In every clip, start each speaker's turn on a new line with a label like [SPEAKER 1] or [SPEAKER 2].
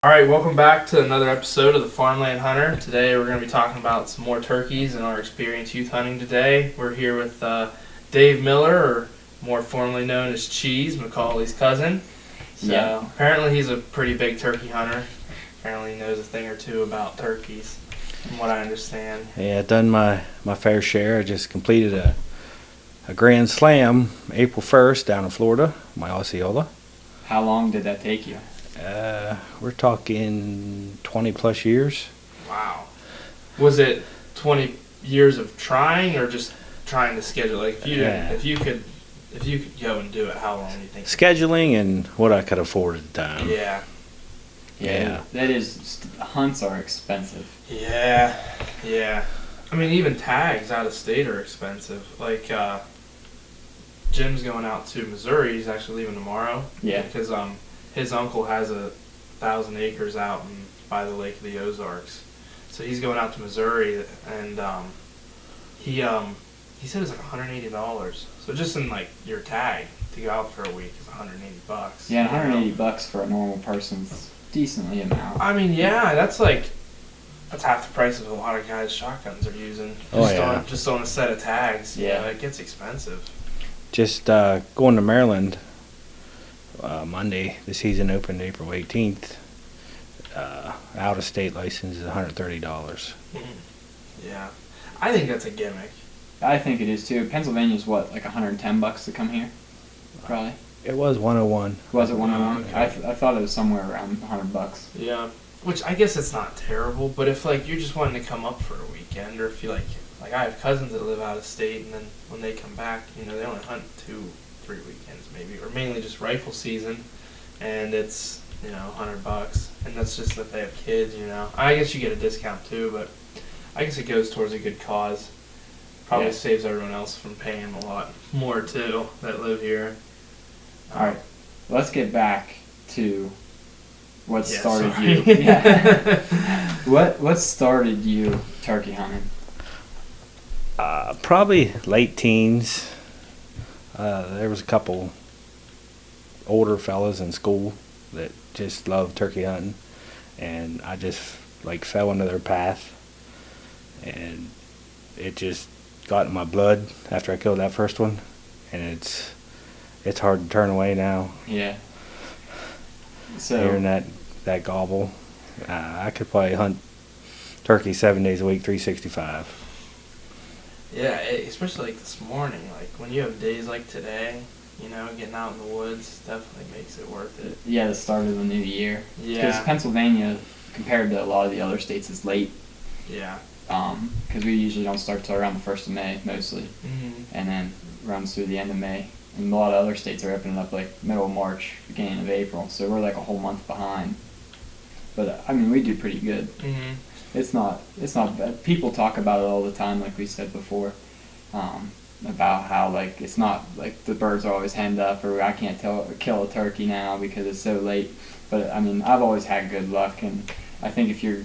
[SPEAKER 1] All right, welcome back to another episode of the Farmland Hunter. Today we're going to be talking about some more turkeys and our experience youth hunting today. We're here with Dave Miller, or more formally known as Cheese, McCauley's cousin. So apparently he's a pretty big turkey hunter. Apparently he knows a thing or two about turkeys, from what I understand.
[SPEAKER 2] Yeah, I've done my fair share. I just completed a Grand Slam April 1st down in Florida, my Osceola.
[SPEAKER 3] How long did that take you?
[SPEAKER 2] We're talking 20 plus years.
[SPEAKER 1] Wow. Was it 20 years of trying or just trying to schedule? Like if you could go and do it, how long do you think?
[SPEAKER 2] Scheduling and what I could afford at the time.
[SPEAKER 1] Yeah.
[SPEAKER 3] Yeah. That is, hunts are expensive.
[SPEAKER 1] Yeah. I mean, even tags out of state are expensive. Like, Jim's going out to Missouri. He's actually leaving tomorrow.
[SPEAKER 3] Yeah.
[SPEAKER 1] Because his uncle has 1,000 acres out by the Lake of the Ozarks. So he's going out to Missouri, and he said it's like $180. So just in like your tag to go out for a week is $180.
[SPEAKER 3] Yeah, $180 for a normal person's decently amount.
[SPEAKER 1] I mean, yeah, that's half the price of a lot of guys' shotguns are using. Just on a set of tags.
[SPEAKER 3] Yeah,
[SPEAKER 1] it gets expensive.
[SPEAKER 2] Just going to Maryland Monday. The season opened April 18th. Out of state license is $130.
[SPEAKER 1] Yeah, I think that's a gimmick.
[SPEAKER 3] I think it is too. Pennsylvania's what, like $110 to come here, probably.
[SPEAKER 2] It was 101.
[SPEAKER 3] Was it 101?
[SPEAKER 1] Okay.
[SPEAKER 3] I thought it was somewhere around $100.
[SPEAKER 1] Yeah, which I guess it's not terrible, but if like you're just wanting to come up for a weekend, or if you like I have cousins that live out of state, and then when they come back, they only hunt 2-3 weekends maybe, or mainly just rifle season, and it's $100, and that's just if they have kids. I guess you get a discount too, but I guess it goes towards a good cause. Probably saves everyone else from paying a lot more too that live here.
[SPEAKER 3] All right, let's get back to what started
[SPEAKER 1] sorry.
[SPEAKER 3] you. Yeah. What started you turkey hunting?
[SPEAKER 2] Probably late teens. There was a couple older fellas in school that just loved turkey hunting, and I just fell into their path, and it just got in my blood after I killed that first one, and it's hard to turn away now.
[SPEAKER 3] Yeah. So
[SPEAKER 2] hearing that gobble, I could probably hunt turkey 7 days a week, 365.
[SPEAKER 1] Yeah, especially this morning, when you have days like today, getting out in the woods definitely makes it worth it.
[SPEAKER 3] Yeah, the start of the new year.
[SPEAKER 1] Yeah.
[SPEAKER 3] Because Pennsylvania, compared to a lot of the other states, is late.
[SPEAKER 1] Yeah.
[SPEAKER 3] Because we usually don't start till around the 1st of May, mostly.
[SPEAKER 1] Mm-hmm.
[SPEAKER 3] And then runs through the end of May. And a lot of other states are opening up middle of March, beginning of April. So we're a whole month behind. But, we do pretty good.
[SPEAKER 1] Mm-hmm.
[SPEAKER 3] It's not bad. People talk about it all the time, like we said before, about how it's not the birds are always hemmed up, or I can't kill a turkey now because it's so late. But I've always had good luck, and I think if you're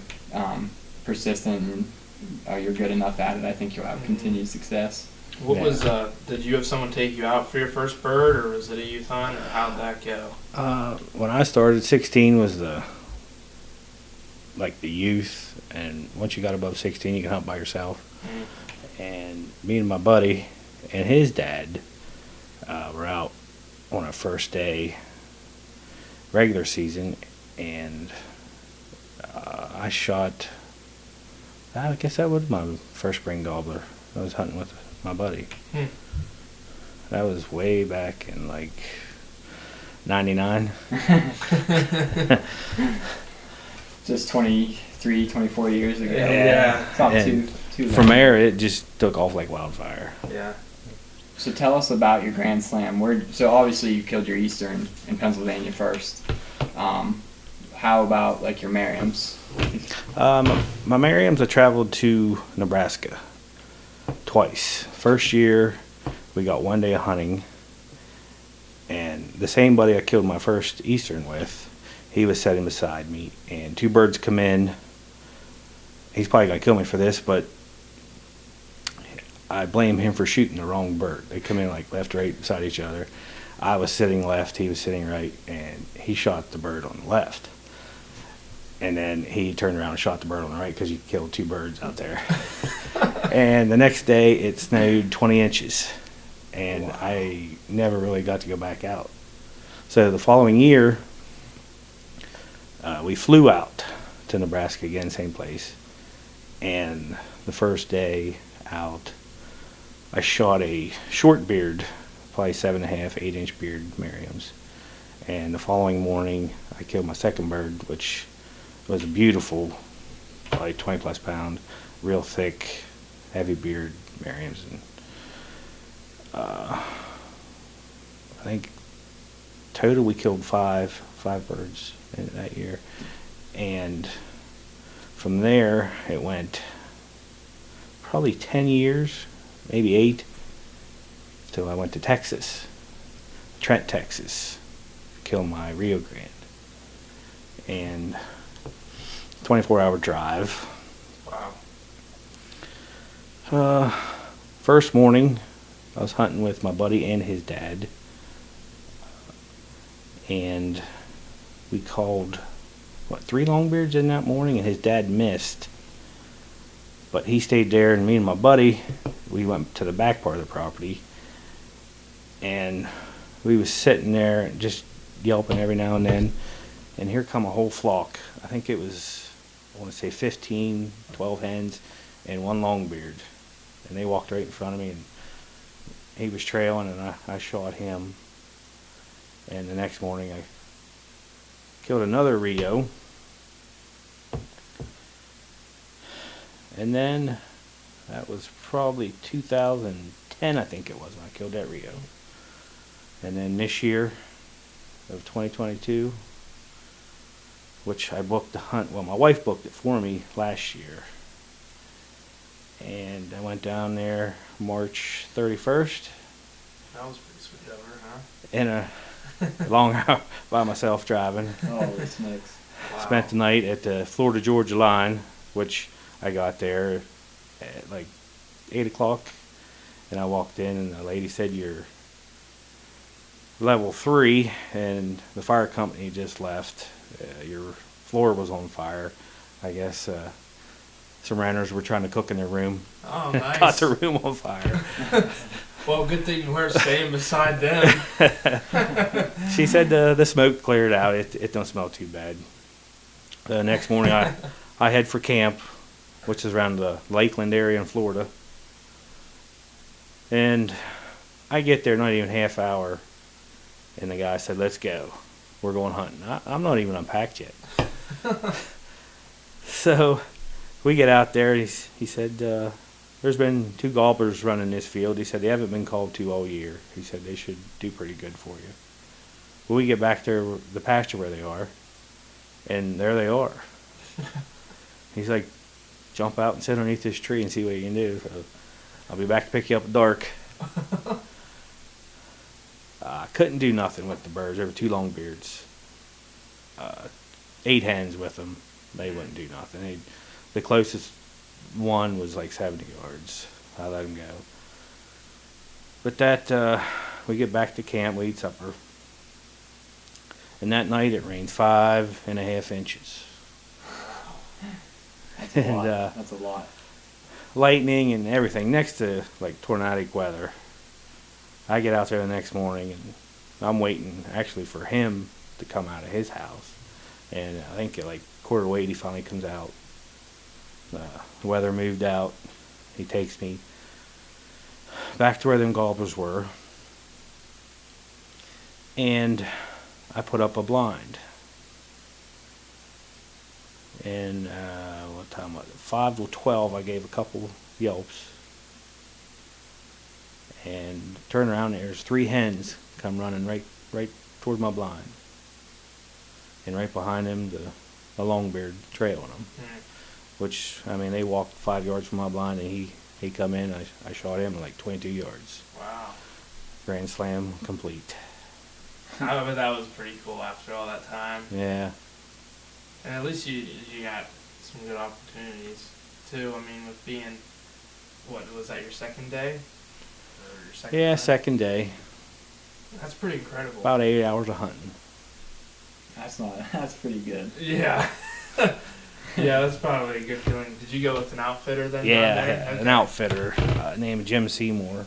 [SPEAKER 3] persistent and you're good enough at it, I think you'll have continued success.
[SPEAKER 1] What was did you have someone take you out for your first bird, or was it a youth hunt, or how'd that go?
[SPEAKER 2] When I started, 16 was the youth, and once you got above 16 you can hunt by yourself. And me and my buddy and his dad were out on our first day regular season, and I shot, I guess that was my first spring gobbler. I was hunting with my buddy. That was way back in 99.
[SPEAKER 3] Just 23, 24 years ago.
[SPEAKER 1] Yeah.
[SPEAKER 3] It's not too long.
[SPEAKER 2] From there, it just took off like wildfire.
[SPEAKER 1] Yeah.
[SPEAKER 3] So tell us about your Grand Slam. So obviously you killed your Eastern in Pennsylvania first. How about your Merriams?
[SPEAKER 2] My Merriams, I traveled to Nebraska twice. First year, we got 1 day of hunting, and the same buddy I killed my first Eastern with, he was sitting beside me, and 2 birds come in. He's probably going to kill me for this, but I blame him for shooting the wrong bird. They come in left, right, beside each other. I was sitting left, he was sitting right, and he shot the bird on the left. And then he turned around and shot the bird on the right because you killed 2 birds out there. And the next day it snowed 20 inches. And
[SPEAKER 1] Wow.
[SPEAKER 2] I never really got to go back out. So the following year, we flew out to Nebraska again, same place. And the first day out, I shot a short beard, probably 7.5, 8-inch beard Merriam's. And the following morning, I killed my second bird, which was a beautiful, probably 20 plus pound, real thick, heavy beard Merriam's. And I think total we killed five birds in that year. And from there, it went probably 10 years, maybe 8, till I went to Texas, Trent, Texas, kill my Rio Grande. And 24-hour drive.
[SPEAKER 1] Wow.
[SPEAKER 2] First morning, I was hunting with my buddy and his dad. And we called, 3 longbeards in that morning, and his dad missed. But he stayed there, and me and my buddy, we went to the back part of the property. And we was sitting there just yelping every now and then. And here come a whole flock. I think it was, I want to say 15, 12 hens, and 1 longbeard. And they walked right in front of me, and he was trailing, and I shot him. And the next morning I killed another Rio. And then that was probably 2010, I think it was, when I killed that Rio. And then this year of 2022, which I booked the hunt, well, my wife booked it for me last year. And I went down there March 31st.
[SPEAKER 1] That was pretty sweet of her, huh?
[SPEAKER 2] In a long hour by myself driving.
[SPEAKER 3] Holy smokes.
[SPEAKER 1] Wow.
[SPEAKER 2] Spent the night at the Florida-Georgia line, which I got there at like 8 o'clock. And I walked in, and the lady said, "You're level 3, and the fire company just left. Your floor was on fire. I guess some renters were trying to cook in their room.
[SPEAKER 1] Oh, nice.
[SPEAKER 2] Got the room on fire."
[SPEAKER 1] Well, good thing you weren't staying beside them.
[SPEAKER 2] She said the smoke cleared out. It don't smell too bad. The next morning, I head for camp, which is around the Lakeland area in Florida. And I get there not even half hour, and the guy said, "Let's go. We're going hunting." I'm not even unpacked yet. So we get out there, and he said, "There's been 2 gobblers running this field." He said, "They haven't been called to all year." He said, "They should do pretty good for you." Well, we get back there, the pasture where they are, and there they are. He's like, "Jump out and sit underneath this tree and see what you can do. So I'll be back to pick you up at dark." I couldn't do nothing with the birds. There were 2 longbeards, 8 hens with them. They wouldn't do nothing. The closest one was like 70 yards. I let him go. But that, we get back to camp, we eat supper. And that night it rained 5.5 inches.
[SPEAKER 3] That's a
[SPEAKER 2] And,
[SPEAKER 3] lot. That's a lot.
[SPEAKER 2] Lightning and everything, next to like tornadic weather. I get out there the next morning, and I'm waiting actually for him to come out of his house. And I think at like 7:45 he finally comes out. The weather moved out. He takes me back to where them gobblers were. And I put up a blind. And what time was it? 5 to 12, I gave a couple yelps. And turn around, there's 3 hens come running right toward my blind. And right behind them, the longbeard trailing them. Which, I mean, they walked 5 yards from my blind, and he come in, I shot him at like 22 yards.
[SPEAKER 1] Wow.
[SPEAKER 2] Grand slam complete.
[SPEAKER 1] I bet that was pretty cool after all that time.
[SPEAKER 2] Yeah.
[SPEAKER 1] And at least you got some good opportunities, too. I mean, with being, what, was that your second day? Or your second
[SPEAKER 2] Yeah,
[SPEAKER 1] time?
[SPEAKER 2] second day.
[SPEAKER 1] That's pretty incredible.
[SPEAKER 2] About 8 hours of hunting.
[SPEAKER 3] That's pretty good.
[SPEAKER 1] Yeah. Yeah, that's probably a good feeling. Did you go with an outfitter then?
[SPEAKER 2] Yeah,
[SPEAKER 1] down there?
[SPEAKER 2] an outfitter named Jim Seymour.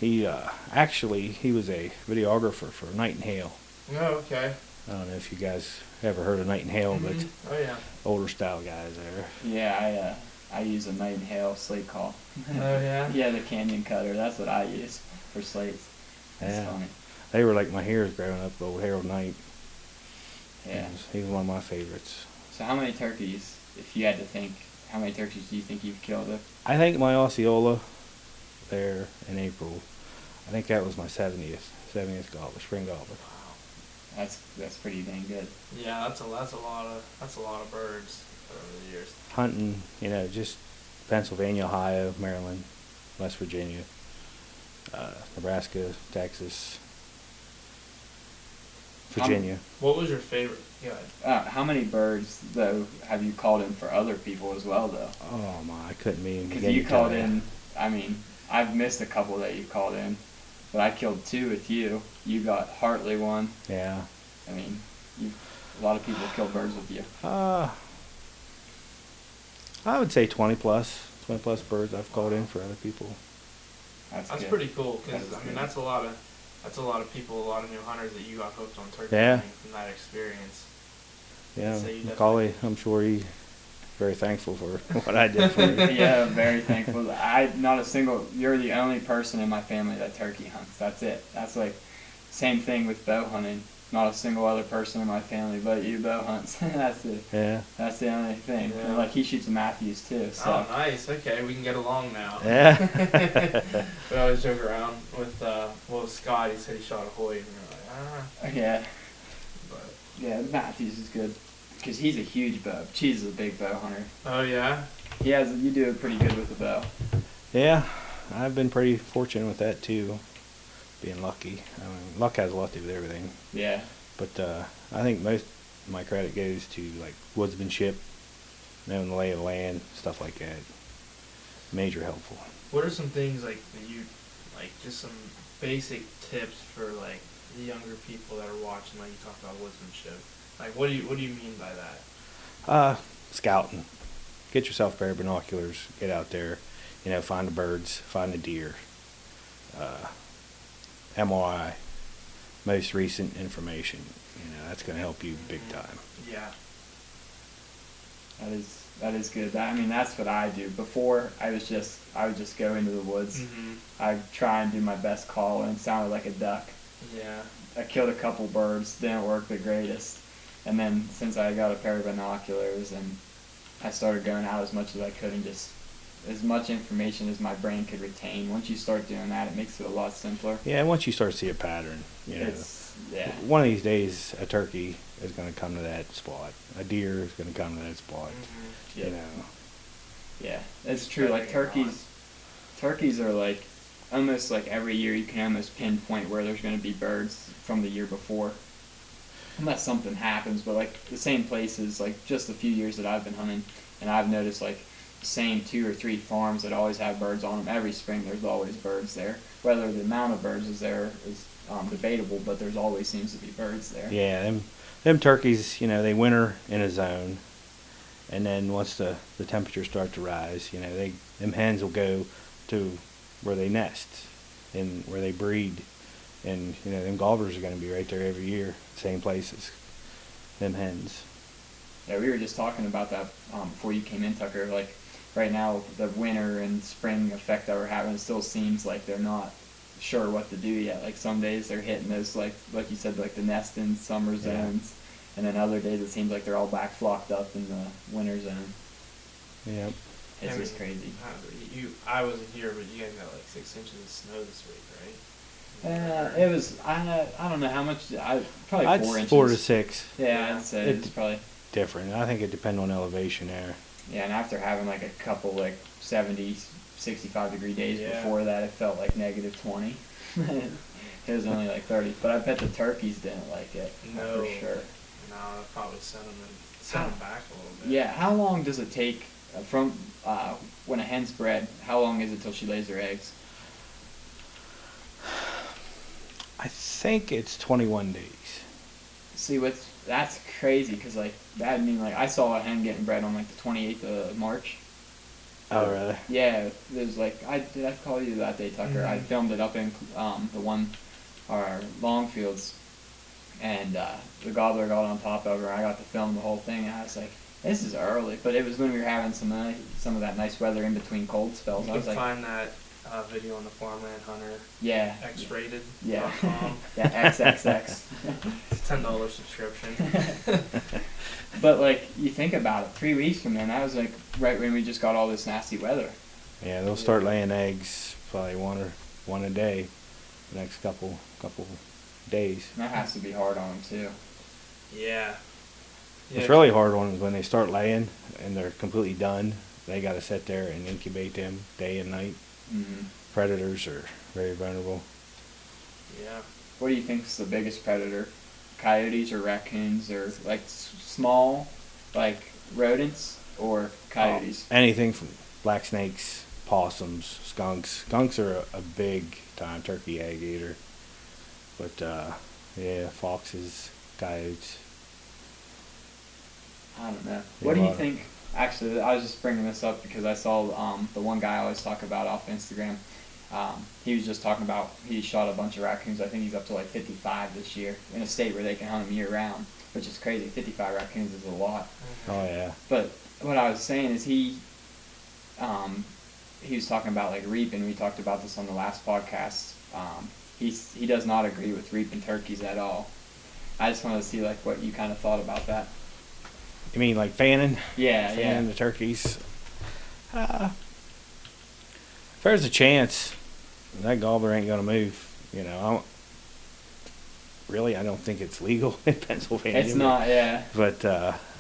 [SPEAKER 2] He he was a videographer for Night and Hail.
[SPEAKER 1] Oh, okay.
[SPEAKER 2] I don't know if you guys ever heard of Night and Hail, but
[SPEAKER 1] Oh yeah.
[SPEAKER 2] older style guys there.
[SPEAKER 3] Yeah, I use a Night and Hail slate call.
[SPEAKER 1] Oh yeah.
[SPEAKER 3] Yeah, the Canyon Cutter. That's what I use for slates. That's
[SPEAKER 2] Yeah.
[SPEAKER 3] funny.
[SPEAKER 2] They were like my heroes growing up. Old Harold Knight.
[SPEAKER 3] Yeah.
[SPEAKER 2] He was one of my favorites.
[SPEAKER 3] So how many turkeys, if you had to think, how many turkeys do you think you've killed?
[SPEAKER 2] I think my Osceola there in April, I think that was my 70th gobbler, spring gobbler.
[SPEAKER 3] That's pretty dang good.
[SPEAKER 1] Yeah, that's a lot of birds over the years.
[SPEAKER 2] Hunting, just Pennsylvania, Ohio, Maryland, West Virginia, Nebraska, Texas, Virginia.
[SPEAKER 1] What was your favorite? Yeah.
[SPEAKER 3] How many birds, though, have you called in for other people as well, though?
[SPEAKER 2] Oh my, I couldn't even.
[SPEAKER 3] Because you called in, I mean, I've missed a couple that you called in, but I killed 2 with you. You got Hartley one.
[SPEAKER 2] Yeah.
[SPEAKER 3] I mean, a lot of people kill birds with you.
[SPEAKER 2] I would say 20 plus birds I've called in for other people.
[SPEAKER 1] That's
[SPEAKER 3] good.
[SPEAKER 1] pretty cool because
[SPEAKER 3] That is
[SPEAKER 1] I mean
[SPEAKER 3] good.
[SPEAKER 1] that's a lot of people, a lot of new hunters that you got hooked on turkey
[SPEAKER 2] Yeah.
[SPEAKER 1] hunting from that experience.
[SPEAKER 2] Yeah,
[SPEAKER 1] So you
[SPEAKER 2] McCauley, I'm sure he's very thankful for what I did for him.
[SPEAKER 3] Yeah, very thankful. You're the only person in my family that turkey hunts. That's it. That's like, same thing with bow hunting. Not a single other person in my family but you bow hunts. That's it.
[SPEAKER 2] Yeah.
[SPEAKER 3] That's the only thing.
[SPEAKER 1] Yeah.
[SPEAKER 3] And like he shoots Matthews too. So.
[SPEAKER 1] Oh, nice. Okay, we can get along now.
[SPEAKER 2] Yeah.
[SPEAKER 1] We always joke around with Scott. He said he shot a Hoyt, and we're like,
[SPEAKER 3] Yeah.
[SPEAKER 1] But
[SPEAKER 3] Yeah, Matthews is good. Because he's a huge bow. Cheese is a big bow hunter.
[SPEAKER 1] oh yeah.
[SPEAKER 3] You do it pretty good with the bow.
[SPEAKER 2] Yeah, I've been pretty fortunate with that too. Being lucky. I mean, luck has a lot to do with everything.
[SPEAKER 3] Yeah.
[SPEAKER 2] But I think most of my credit goes to like woodsmanship, knowing the lay of the land, stuff like that. Major helpful.
[SPEAKER 1] What are some things like that you like? Just some basic tips for like the younger people that are watching. Like you talk about woodsmanship. Like what do you mean by that?
[SPEAKER 2] Scouting. Get yourself a pair of binoculars. Get out there. Find the birds. Find the deer. MRI. Most recent information. That's going to help you big time.
[SPEAKER 1] Yeah.
[SPEAKER 3] That is good. I mean, that's what I do. Before, I would just go into the woods.
[SPEAKER 1] Mhm.
[SPEAKER 3] I'd try and do my best call, and it sounded like a duck.
[SPEAKER 1] Yeah.
[SPEAKER 3] I killed a couple birds, didn't work the greatest. And then since I got a pair of binoculars and I started going out as much as I could and just as much information as my brain could retain. Once you start doing that, it makes it a lot simpler.
[SPEAKER 2] Yeah, once you start to see a pattern,
[SPEAKER 3] Yeah.
[SPEAKER 2] one of these days a turkey is going to come to that spot. A deer is going to come to that spot.
[SPEAKER 1] Mm-hmm.
[SPEAKER 3] Yep. Yeah, it's
[SPEAKER 1] Just
[SPEAKER 3] true.
[SPEAKER 1] gotta
[SPEAKER 3] Like
[SPEAKER 1] get going.
[SPEAKER 3] turkeys are like almost like every year you can almost pinpoint where there's going to be birds from the year before. Unless something happens, but like the same places, like just a few years that I've been hunting, and I've noticed like the same 2 or 3 farms that always have birds on them. Every spring there's always birds there. Whether the amount of birds is there is debatable, but there's always seems to be birds there.
[SPEAKER 2] Yeah, them turkeys, they winter in a zone, and then once the temperatures start to rise, them hens will go to where they nest and where they breed, and them gobblers are going to be right there every year, same places. Them hens.
[SPEAKER 3] Yeah, we were just talking about that before you came in, Tucker. Like right now, the winter and spring effect that we're having, it still seems like they're not sure what to do yet. Like some days they're hitting those like you said, like the nest in summer zones, and then other days it seems like they're all back flocked up in the winter zone.
[SPEAKER 2] Yep.
[SPEAKER 3] It's just crazy.
[SPEAKER 1] I wasn't here, but you guys got like 6 inches of snow this week, right?
[SPEAKER 3] It was I don't know how much probably
[SPEAKER 2] I'd
[SPEAKER 3] 4 inches.
[SPEAKER 2] 4 to 6.
[SPEAKER 3] Yeah, I'd say it's probably.
[SPEAKER 2] Different. I think it depends on elevation there.
[SPEAKER 3] Yeah, and after having like a couple like 70, 65 degree days
[SPEAKER 1] Yeah.
[SPEAKER 3] before that, it felt like negative 20. It was only like 30, but I bet the turkeys didn't like it.
[SPEAKER 1] No.
[SPEAKER 3] For sure.
[SPEAKER 1] No, that probably sent them back a little bit.
[SPEAKER 3] Yeah, how long does it take from when a hen's bred? How long is it till she lays her eggs?
[SPEAKER 2] I think it's 21 days.
[SPEAKER 3] See, That's crazy because like that mean like I saw a hen getting bred on like the 28th of March.
[SPEAKER 2] Oh, really?
[SPEAKER 3] Yeah, there's like did I call you that day, Tucker? I filmed it up in the one our Longfields, and the gobbler got on top of her. I got to film the whole thing, and I was like, this is early, but it was when we were having some of that nice weather in between cold spells.
[SPEAKER 1] You
[SPEAKER 3] I was
[SPEAKER 1] can
[SPEAKER 3] like,
[SPEAKER 1] find that video on the Farmland Hunter.
[SPEAKER 3] yeah,
[SPEAKER 1] X-rated.
[SPEAKER 3] yeah, yeah, XXX.
[SPEAKER 1] It's $10 subscription.
[SPEAKER 3] But like you think about it, 3 weeks from then, that was like right when we just got all this nasty weather.
[SPEAKER 2] Yeah, they'll start laying eggs probably one a day the next couple days.
[SPEAKER 3] And that has to be hard on them too.
[SPEAKER 1] Yeah.
[SPEAKER 2] It's really hard on them when they start laying and they're completely done. They got to sit there and incubate them day and night.
[SPEAKER 3] Mm-hmm.
[SPEAKER 2] Predators are very vulnerable.
[SPEAKER 1] Yeah.
[SPEAKER 3] What do you think is the biggest predator? Coyotes or raccoons or like small, like rodents or coyotes?
[SPEAKER 2] Anything from black snakes, possums, skunks. Skunks are a big time turkey egg eater. But yeah, foxes, coyotes.
[SPEAKER 3] I don't know. What do you think? Actually, I was just bringing this up because I saw the one guy I always talk about off Instagram. He was just talking about he shot a bunch of raccoons. I think he's up to like 55 this year in a state where they can hunt them year round, which is crazy. 55 raccoons is a lot.
[SPEAKER 2] Oh yeah.
[SPEAKER 3] But what I was saying is he was talking about like reaping. We talked about this on the last podcast. He does not agree with reaping turkeys at all. I just wanted to see like what you kind of thought about that.
[SPEAKER 2] You mean like fanning?
[SPEAKER 3] Yeah,
[SPEAKER 2] fanning the turkeys. If there's a chance, that gobbler ain't gonna move. You know, I don't think it's legal in Pennsylvania.
[SPEAKER 3] It's not, yeah.
[SPEAKER 2] But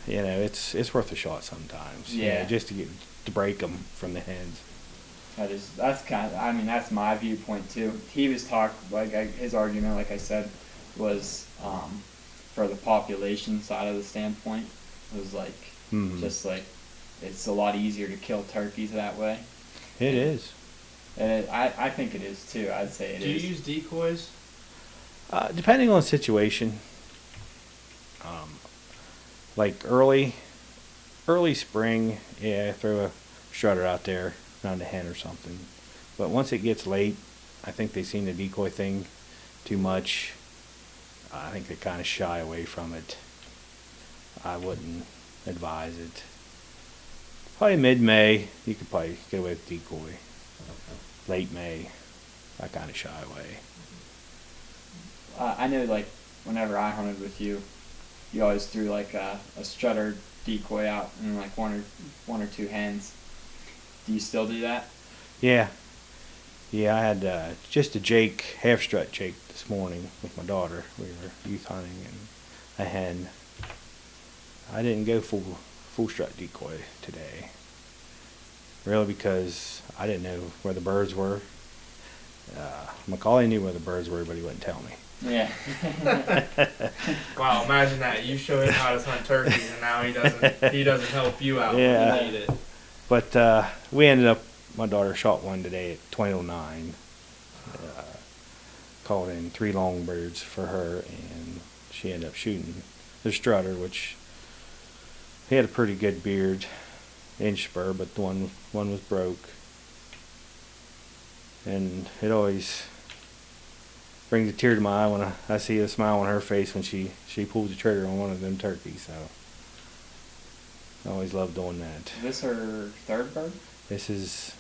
[SPEAKER 2] you know, it's worth a shot sometimes.
[SPEAKER 3] Yeah.
[SPEAKER 2] You know, just to break them from the hens.
[SPEAKER 3] That's my viewpoint too. He was his argument, like I said, was for the population side of the standpoint. It was like just like it's a lot easier to kill turkeys that way.
[SPEAKER 2] It is.
[SPEAKER 3] And I think it is too. I'd say it is.
[SPEAKER 1] Do you use decoys?
[SPEAKER 2] Depending on the situation. Like early spring, yeah, throw a strutter out there around a hen or something. But once it gets late, I think they've seen the decoy thing too much. I think they kind of shy away from it. I wouldn't advise it. Probably mid-May, you could probably get away with decoy. Late May, I kind of shy away.
[SPEAKER 3] I know, like, whenever I hunted with you, you always threw like a strutter decoy out and like one or two hens. Do you still do that?
[SPEAKER 2] Yeah. Yeah, I had just a Jake, half-strut Jake this morning with my daughter. We were youth hunting, and a hen. I didn't go full strut decoy today. Really, because I didn't know where the birds were. McCauley knew where the birds were, but he wouldn't tell me.
[SPEAKER 3] Yeah.
[SPEAKER 1] Wow, imagine that. You show him how to hunt turkeys, and now he doesn't help you out
[SPEAKER 2] Yeah.
[SPEAKER 1] when you need it.
[SPEAKER 2] But we ended up, my daughter shot one today at 20:09. Called in 3 long birds for her, and she ended up shooting the strutter, which he had a pretty good beard, inch spur, but the one was broke. And it always brings a tear to my eye when I see a smile on her face when she pulls the trigger on one of them turkeys. So I always love doing that.
[SPEAKER 3] Is this her third bird?
[SPEAKER 2] This is,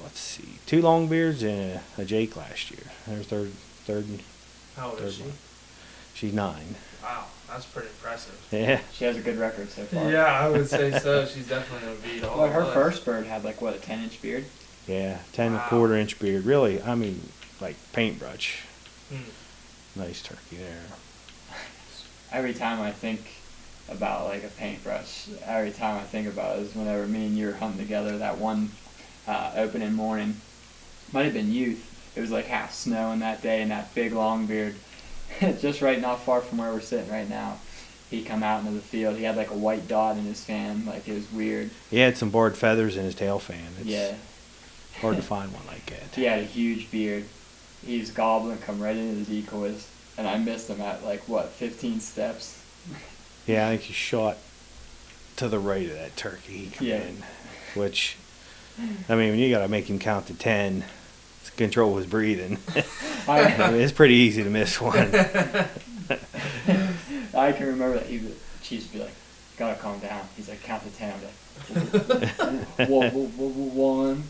[SPEAKER 2] let's see, 2 longbeards and a Jake last year. Her third.
[SPEAKER 1] How old is she?
[SPEAKER 2] One. She's 9.
[SPEAKER 1] Wow, that's pretty impressive.
[SPEAKER 2] Yeah.
[SPEAKER 3] She has a good record so far.
[SPEAKER 1] Yeah, I would say so. She's definitely going to beat all
[SPEAKER 3] Well, her
[SPEAKER 1] of us.
[SPEAKER 3] first bird had like what, a 10-inch beard?
[SPEAKER 2] Yeah, 10
[SPEAKER 1] Wow.
[SPEAKER 2] 1/4 inch beard. Really, I mean, like paintbrush.
[SPEAKER 1] Hmm.
[SPEAKER 2] Nice turkey there.
[SPEAKER 3] Every time I think about like a paintbrush, every time I think about it is whenever me and you were hunting together that one opening morning. Might have been youth. It was like half snowing that day, and that big long beard, just right not far from where we're sitting right now. He come out into the field. He had like a white dot in his fan. Like, it was weird.
[SPEAKER 2] He had some barred feathers in his tail fan. It's
[SPEAKER 3] Yeah.
[SPEAKER 2] hard to find one like that.
[SPEAKER 3] He had a huge beard. He was gobbling, come right into the decoys. and I missed him at like what 15 steps.
[SPEAKER 2] Yeah, I think he shot to the right of that turkey. He come in, which, I mean, when you got to make him count to 10 to control his breathing, I mean, it's pretty easy to miss one.
[SPEAKER 3] I can remember that Chiefs would be like, "Gotta calm down." He's like, "Count to 10." I'm like, "1,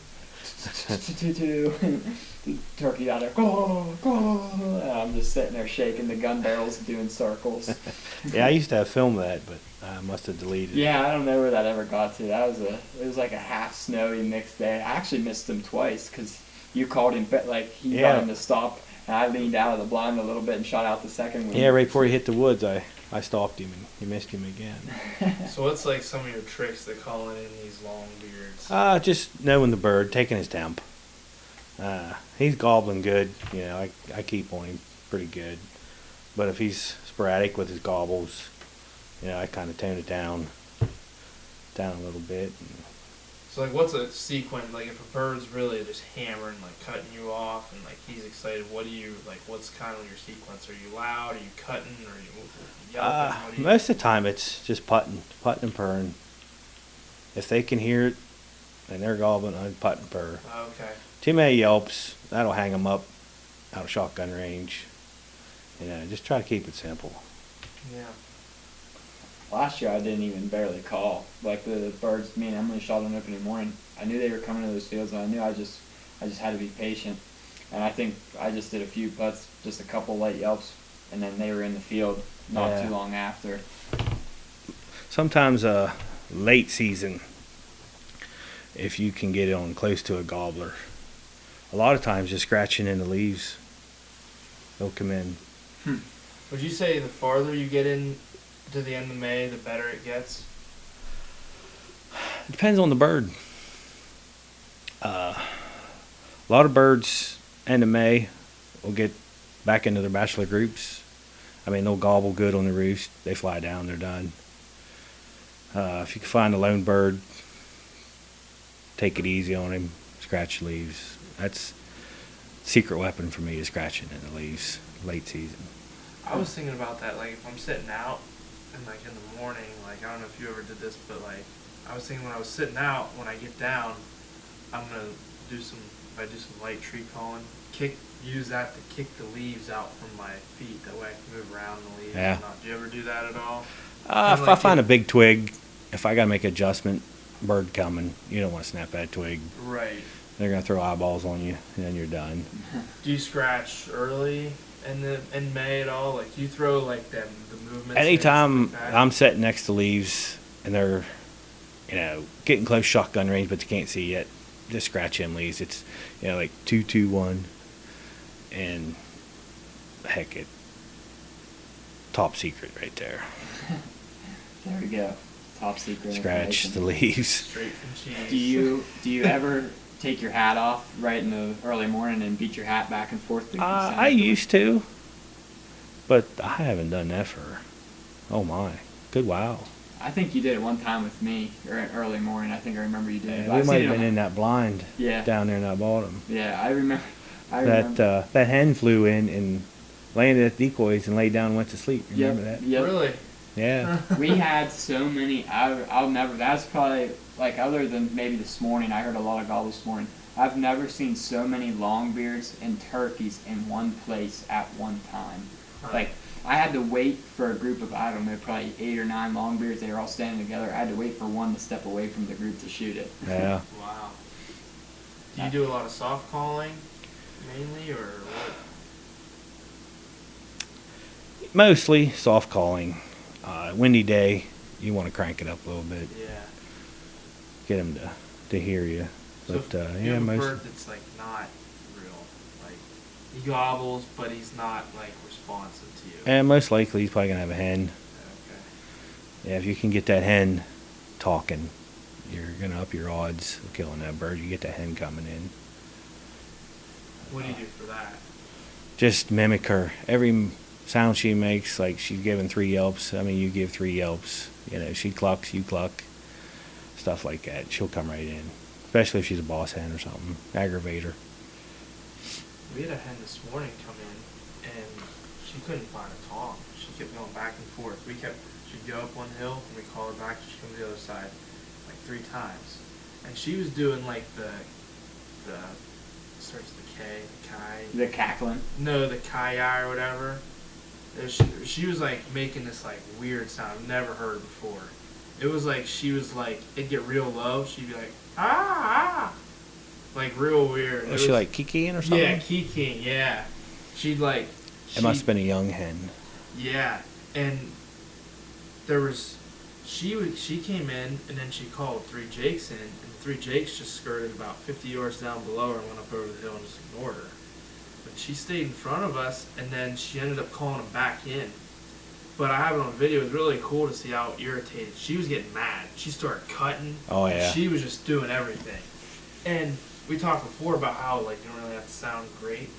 [SPEAKER 3] 2." Turkey out there, go, go. And I'm just sitting there shaking the gun barrels, doing circles.
[SPEAKER 2] Yeah, I used to have film of that, but I must have deleted it.
[SPEAKER 3] Yeah, I don't know where that ever got to. It was like a half snowy mixed day. I actually missed him twice because you called him, like he got him to stop, and I leaned out of the blind a little bit and shot out the second one.
[SPEAKER 2] Yeah, right before he hit the woods, I stopped him and he missed him again.
[SPEAKER 1] So what's like some of your tricks to calling in these long beards?
[SPEAKER 2] Just knowing the bird, taking his temp. He's gobbling good, you know, I keep on him pretty good. But if he's sporadic with his gobbles, you know, I kind of tone it down a little bit.
[SPEAKER 1] So like what's a sequence, like if a bird's really just hammering, like cutting you off and like he's excited, what do you, like what's kind of your sequence? Are you loud, are you cutting, are you yelping?
[SPEAKER 2] Most of the time it's just putting and purring. If they can hear it and they're gobbling, I'd putt and purr.
[SPEAKER 1] Okay.
[SPEAKER 2] Too many yelps, that'll hang them up out of shotgun range. You know, just try to keep it simple.
[SPEAKER 1] Yeah.
[SPEAKER 3] Last year I didn't even barely call. Like the birds, me and Emily shot on opening morning. I knew they were coming to those fields, and I knew I just had to be patient. And I think I just did a few putts, just a couple light yelps, and then they were in the field not too long after.
[SPEAKER 2] Sometimes late season, if you can get it on close to a gobbler, a lot of times just scratching in the leaves, they'll come in.
[SPEAKER 1] Would you say the farther you get in to the end of May, the better it gets?
[SPEAKER 2] It depends on the bird. A lot of birds end of May will get back into their bachelor groups. I mean, they'll gobble good on the roost. They fly down, they're done. If you can find a lone bird, take it easy on him, scratch leaves. That's secret weapon for me, is scratching in the leaves late season.
[SPEAKER 1] I was thinking about that, like if I'm sitting out and like in the morning, like I don't know if you ever did this, but like I was thinking when I was sitting out, when I get down, I'm gonna do some light tree calling, use that to kick the leaves out from my feet. That way I can move around the leaves.
[SPEAKER 2] Yeah.
[SPEAKER 1] Do you ever do that at all?
[SPEAKER 2] If I find a big twig, if I gotta make an adjustment, bird coming, you don't want to snap that twig.
[SPEAKER 1] Right.
[SPEAKER 2] They're gonna throw eyeballs on you, and then you're done.
[SPEAKER 1] Do you scratch early in May at all? Like do you throw like the movements?
[SPEAKER 2] Anytime
[SPEAKER 1] like
[SPEAKER 2] I'm sitting next to leaves and they're, you know, getting close shotgun range, but they can't see yet, just scratch them leaves. It's, you know, like 2, 2, 1, and heck, it top secret right there.
[SPEAKER 3] There we go. Top secret.
[SPEAKER 2] Scratch the leaves.
[SPEAKER 1] Straight from cheese.
[SPEAKER 3] Do you ever take your hat off right in the early morning and beat your hat back and forth?
[SPEAKER 2] I used to, but I haven't done that for, oh my, good wow.
[SPEAKER 3] I think you did it one time with me early morning. I think I remember you did it.
[SPEAKER 2] We might have been in that blind down there in that bottom.
[SPEAKER 3] Yeah, I remember.
[SPEAKER 2] That hen flew in and landed at decoys and laid down and went to sleep. Remember that?
[SPEAKER 3] Yep.
[SPEAKER 1] Really?
[SPEAKER 2] Yeah.
[SPEAKER 3] We had so many. I'll never. That's probably like other than maybe this morning. I heard a lot of gobble this morning. I've never seen so many longbeards and turkeys in one place at one time. Like I had to wait for a group of, I don't know, probably 8 or 9 longbeards. They were all standing together. I had to wait for one to step away from the group to shoot it.
[SPEAKER 2] Yeah.
[SPEAKER 1] Wow. Do you do a lot of soft calling mainly, or what?
[SPEAKER 2] Mostly soft calling. Windy day, you want to crank it up a little bit.
[SPEAKER 1] Yeah.
[SPEAKER 2] Get them to hear you.
[SPEAKER 1] So
[SPEAKER 2] But
[SPEAKER 1] if you have a bird that's like not real, like he gobbles, but he's not like responsive to you.
[SPEAKER 2] And most likely he's probably gonna have a hen.
[SPEAKER 1] Okay.
[SPEAKER 2] Yeah, if you can get that hen talking, you're gonna up your odds of killing that bird. You get that hen coming in.
[SPEAKER 1] What do you do for that?
[SPEAKER 2] Just mimic her. Every sound she makes, like she's giving 3 yelps. I mean, you give 3 yelps. You know, she clucks, you cluck, stuff like that. She'll come right in, especially if she's a boss hen or something. Aggravate her.
[SPEAKER 1] We had a hen this morning come in, and she she couldn't find a Tom. She kept going back and forth. She'd go up one hill, and we call her back, she'd come to the other side, like 3 times. And she was doing, like, the starts with the K, the Kai.
[SPEAKER 3] The cackling.
[SPEAKER 1] No, the Kai or whatever. She was, like, making this, like, weird sound I've never heard before. It was like she was, like, it'd get real low. She'd be like, ah, like, real weird.
[SPEAKER 2] Was she, like, kikiing or something?
[SPEAKER 1] Yeah, kikiing, yeah. She'd, like...
[SPEAKER 2] It must have been a young hen.
[SPEAKER 1] Yeah, and there was... She came in, and then she called 3 Jakes in, and the 3 Jakes just skirted about 50 yards down below her and went up over the hill and just ignored her. But she stayed in front of us, and then she ended up calling them back in. But I have it on video. It was really cool to see how irritated. She was getting mad. She started cutting.
[SPEAKER 2] Oh, yeah.
[SPEAKER 1] She was just doing everything. And we talked before about how, like, you don't really have to sound great.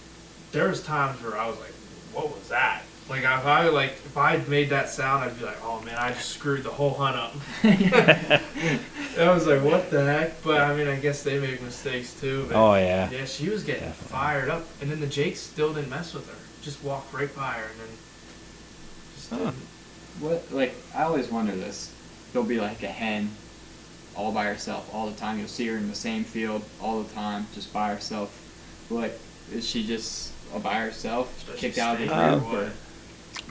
[SPEAKER 1] There was times where I was like, what was that? Like, if I had made that sound, I'd be like, oh, man, I just screwed the whole hunt up. I was like, what the heck? But, I mean, I guess they make mistakes, too. But,
[SPEAKER 2] oh, yeah.
[SPEAKER 1] Yeah, she was getting fired up. And then the Jakes still didn't mess with her. Just walked right by her and then just didn't.
[SPEAKER 3] What, like, I always wonder this. There'll be, like, a hen all by herself all the time. You'll see her in the same field all the time, just by herself. Like, is she just by herself, kicked out of the group?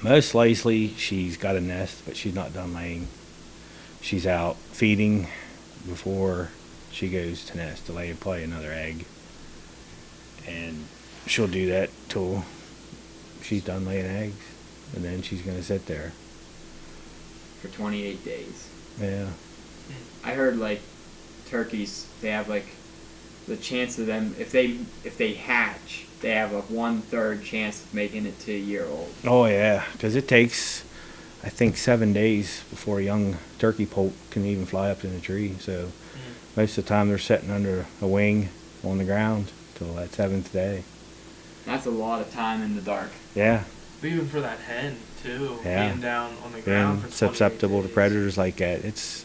[SPEAKER 2] Most likely she's got a nest, but she's not done laying. She's out feeding before she goes to nest to lay probably another egg. And she'll do that till she's done laying eggs. And then she's going to sit there.
[SPEAKER 3] For 28 days.
[SPEAKER 2] Yeah.
[SPEAKER 3] I heard, like, turkeys, they have, like, the chance of them, if they hatch, they have a 1/3 chance of making it to a year old.
[SPEAKER 2] Oh, yeah, because it takes, I think, 7 days before a young turkey poult can even fly up in a tree. So most of the time they're sitting under a wing on the ground till that 7th day.
[SPEAKER 3] That's a lot of time in the dark.
[SPEAKER 2] Yeah.
[SPEAKER 1] But even for that hen, too,
[SPEAKER 2] Yeah.
[SPEAKER 1] being down on the ground for 28
[SPEAKER 2] susceptible to
[SPEAKER 1] days.
[SPEAKER 2] predators like that. It's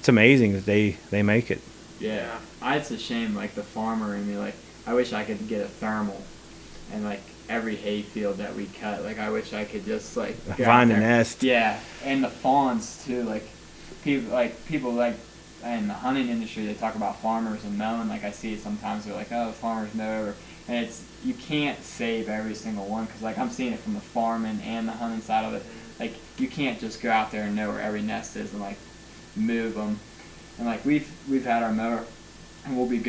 [SPEAKER 2] amazing that they make it.
[SPEAKER 3] Yeah. It's a shame, like, the farmer in me, like, I wish I could get a thermal and, like, every hay field that we cut, like, I wish I could just, like,
[SPEAKER 2] Find a nest.
[SPEAKER 3] Yeah, and the fawns too. Like people like in the hunting industry, they talk about farmers and mowing. Like, I see it sometimes. They're like, oh, the farmers mow over, and you can't save every single one, because, like, I'm seeing it from the farming and the hunting side of it. Like, you can't just go out there and know where every nest is and, like, move them. And, like, we've had our mower, and we'll be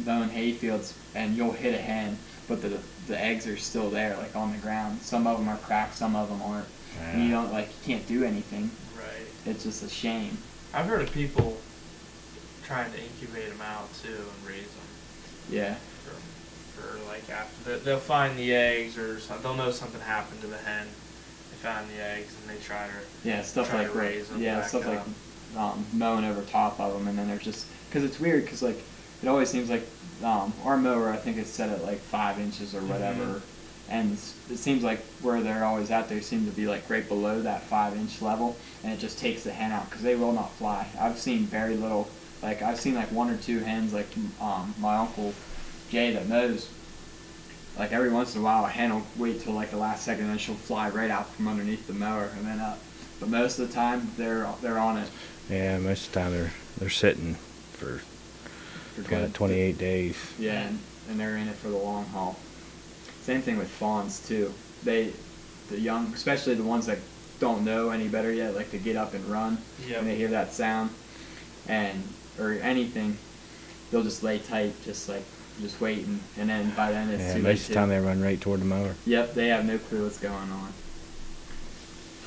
[SPEAKER 3] mowing hay fields, and you'll hit a hen, but the eggs are still there, like, on the ground. Some of them are cracked, some of them aren't.
[SPEAKER 2] Yeah.
[SPEAKER 3] And you can't do anything.
[SPEAKER 1] Right.
[SPEAKER 3] It's just a shame.
[SPEAKER 1] I've heard of people trying to incubate them out, too, and raise them.
[SPEAKER 3] Yeah.
[SPEAKER 1] For like, after they'll find the eggs, or they'll know something happened to the hen. They found the eggs, and they try to raise them.
[SPEAKER 3] Yeah,
[SPEAKER 1] back
[SPEAKER 3] stuff
[SPEAKER 1] up.
[SPEAKER 3] like mowing over top of them, and then they're just, because it's weird, because, like, it always seems like our mower, I think, is set at like 5 inches or whatever, and it seems like where they're always at, they seem to be, like, right below that 5-inch level, and it just takes the hen out, because they will not fly. I've seen very little, like, I've seen like 1 or 2 hens, like my uncle Jay that mows, like, every once in a while a hen will wait till, like, the last second, and then she'll fly right out from underneath the mower and then up. But most of the time they're on it.
[SPEAKER 2] Yeah, most of the time they're sitting for
[SPEAKER 3] good
[SPEAKER 2] 28 days.
[SPEAKER 3] Yeah, and they're in it for the long haul. Same thing with fawns too. The young, especially the ones that don't know any better yet, like to get up and run when they hear that sound, or anything, they'll just lay tight, just waiting, and then by then it's too late.
[SPEAKER 2] Most of the time they run right toward the mower.
[SPEAKER 3] Yep, they have no clue what's going on.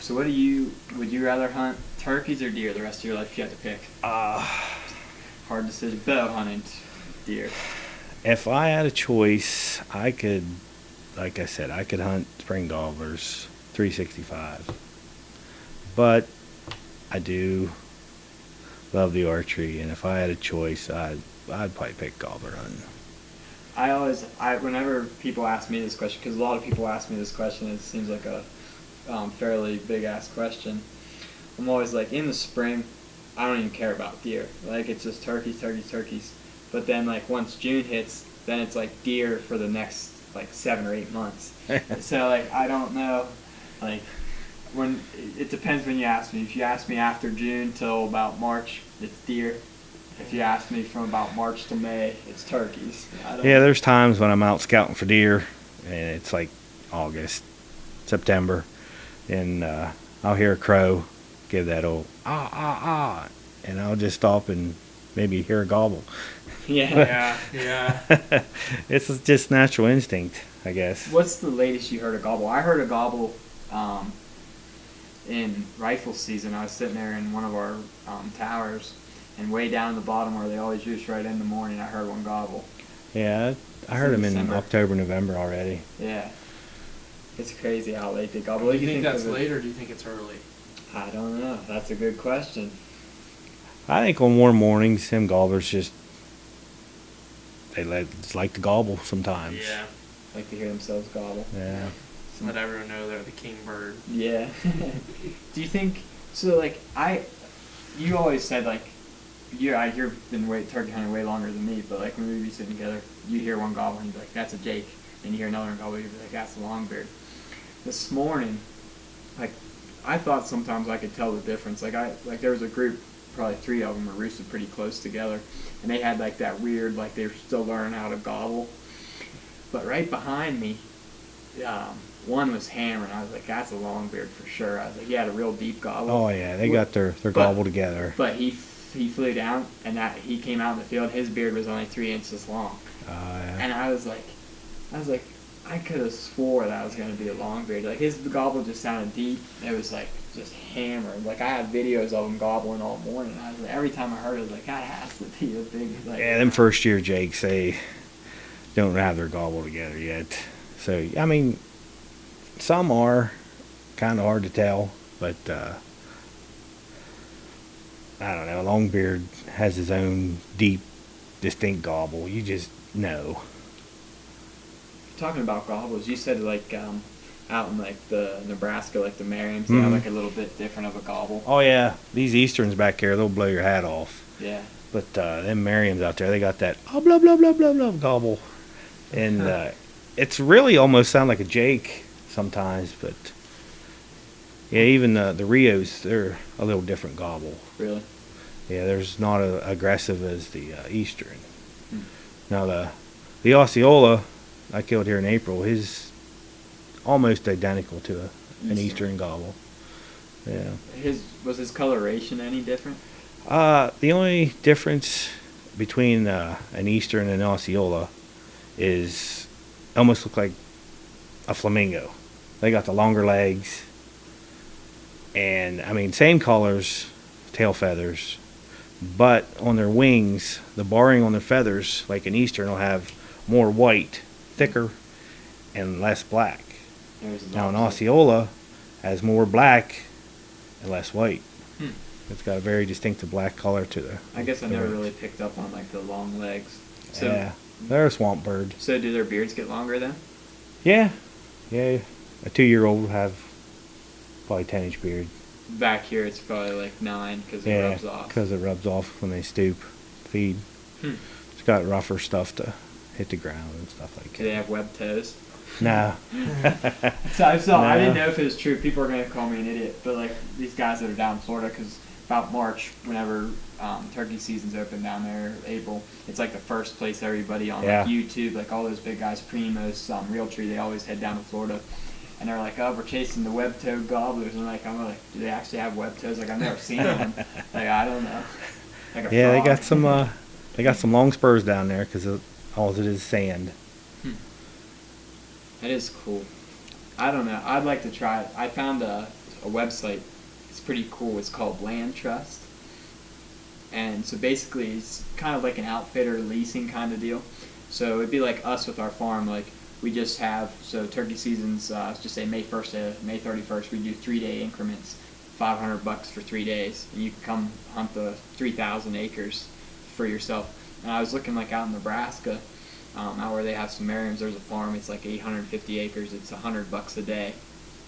[SPEAKER 3] So would you rather hunt turkeys or deer the rest of your life if you had to pick? Hard decision. Bow hunting, deer.
[SPEAKER 2] If I had a choice, I could, like I said, I could hunt spring gobblers 365. But I do love the archery, and if I had a choice, I'd probably pick gobbler hunting.
[SPEAKER 3] Whenever people ask me this question, because a lot of people ask me this question, it seems like a fairly big ass question. I'm always like, in the spring, I don't even care about deer. Like, it's just turkeys. But then, like, once June hits, then it's like deer for the next like 7 or 8 months. So like I don't know, like when it depends when you ask me. If you ask me after June till about March, it's deer. If you ask me from about March to May, it's turkeys.
[SPEAKER 2] Yeah, there's times when I'm out scouting for deer, and it's like August, September, and I'll hear a crow give that old ah, and I'll just stop and maybe hear a gobble.
[SPEAKER 3] Yeah.
[SPEAKER 1] Yeah.
[SPEAKER 2] It's just natural instinct, I guess.
[SPEAKER 3] What's the latest you heard a gobble? I heard a gobble in rifle season. I was sitting there in one of our towers, and way down at the bottom where they always use right in the morning, I heard one gobble.
[SPEAKER 2] Yeah, I heard them in
[SPEAKER 3] December.
[SPEAKER 2] October, November already.
[SPEAKER 3] Yeah. It's crazy how late they gobble.
[SPEAKER 1] Do you think that's
[SPEAKER 3] of it?
[SPEAKER 1] late or do you think it's early?
[SPEAKER 3] I don't know. That's a good question.
[SPEAKER 2] I think on warm mornings, them gobblers just like to gobble sometimes.
[SPEAKER 1] Yeah.
[SPEAKER 3] Like to hear themselves gobble.
[SPEAKER 2] Yeah.
[SPEAKER 1] Let everyone know they're the king bird.
[SPEAKER 3] Yeah. Do you think so? Like you always said like you've been turkey hunting way longer than me, but like when we be sitting together, you hear one gobble and you'd be like, "That's a Jake," and you hear another one gobble, you'd be like, "That's a longbeard." This morning, like I thought sometimes I could tell the difference. Like there was a group, probably 3 of them were roosted pretty close together, and they had like that weird like they were still learning how to gobble. But right behind me, one was hammering. I was like, "That's a longbeard for sure." I was like, "He had a real deep gobble."
[SPEAKER 2] Oh yeah, they got their gobble together.
[SPEAKER 3] But he flew down, and he came out in the field. His beard was only 3 inches long.
[SPEAKER 2] Yeah.
[SPEAKER 3] And I was like, I could have swore that was going to be a longbeard. Like his gobble just sounded deep. It was like just hammered. Like I had videos of him gobbling all morning. I was like, every time I heard it, I was like, that has to be a big. Like,
[SPEAKER 2] Yeah, them first year Jakes, they don't have their gobble together yet. So I mean, some are kind of hard to tell, but I don't know. Longbeard has his own deep, distinct gobble. You just know.
[SPEAKER 3] Talking about gobbles, you said like out in like the Nebraska, like the Merriams, they have like a little bit different of a gobble.
[SPEAKER 2] Oh yeah, these Easterns back here, they'll blow your hat off.
[SPEAKER 3] Yeah.
[SPEAKER 2] But them Merriams out there, they got that blah blah blah blah blah gobble, and it's really almost sound like a Jake sometimes. But yeah, even the Rios, they're a little different gobble.
[SPEAKER 3] Really?
[SPEAKER 2] Yeah, there's not as aggressive as the Eastern.
[SPEAKER 3] Hmm.
[SPEAKER 2] Now the Osceola I killed here in April, his almost identical to an Eastern gobble. Yeah.
[SPEAKER 3] Was his coloration any different?
[SPEAKER 2] The only difference between an Eastern and an Osceola is almost look like a flamingo. They got the longer legs, and I mean same colors, tail feathers, but on their wings, the barring on their feathers, like an Eastern, will have more white, thicker, and less black. Now an Osceola has more black and less white. It's got a very distinctive black color to the.
[SPEAKER 3] I guess I never really picked up on like the long legs. So,
[SPEAKER 2] yeah, they're a swamp bird.
[SPEAKER 3] So do their beards get longer then?
[SPEAKER 2] Yeah. A 2-year-old will have probably 10-inch beard.
[SPEAKER 3] Back here it's probably like 9 because it rubs off.
[SPEAKER 2] because it rubs off when they stoop, feed. It's got rougher stuff to hit the ground and stuff like that.
[SPEAKER 3] Do they have webbed toes?
[SPEAKER 2] No.
[SPEAKER 3] I didn't know if it was true. People are going to call me an idiot, but like these guys that are down in Florida, because about March, whenever turkey season's open down there, April, it's like the first place everybody on like YouTube, like all those big guys, Primos, Realtree, they always head down to Florida. And they're like, "Oh, we're chasing the web-toed gobblers." And I'm like, do they actually have web toes? Like I've never seen them. Like I don't know. Like a
[SPEAKER 2] Yeah,
[SPEAKER 3] frog.
[SPEAKER 2] they got some long spurs down there because all it is sand.
[SPEAKER 3] It is cool. I don't know. I'd like to try it. I found a website. It's pretty cool. It's called Land Trust. And so basically it's kind of like an outfitter leasing kind of deal. So it'd be like us with our farm. Like we just have, so turkey season's, let's just say May 1st to May 31st, we do 3-day increments, $500 for 3 days. And you can come hunt the 3,000 acres for yourself. And I was looking like out in Nebraska, out where they have some Merriams, there's a farm, it's like 850 acres, it's $100 a day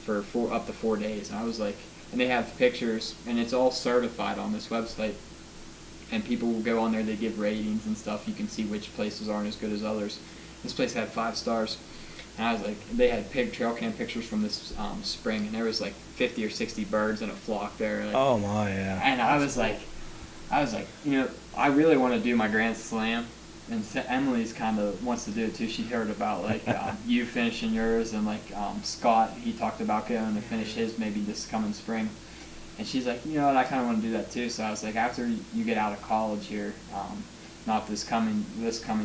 [SPEAKER 3] for up to 4 days. And I was like, and they have pictures, and it's all certified on this website. And people will go on there, they give ratings and stuff, you can see which places aren't as good as others. This place had 5 stars. And I was like, they had trail cam pictures from this spring, and there was like 50 or 60 birds in a flock there. Like,
[SPEAKER 2] Oh my, yeah.
[SPEAKER 3] and I was like, I really want to do my Grand Slam, and Emily's kind of wants to do it too. She heard about like you finishing yours, and like Scott, he talked about going to finish his maybe this coming spring. And she's like, you know what, I kind of want to do that too. So I was like, after you get out of college here, not this coming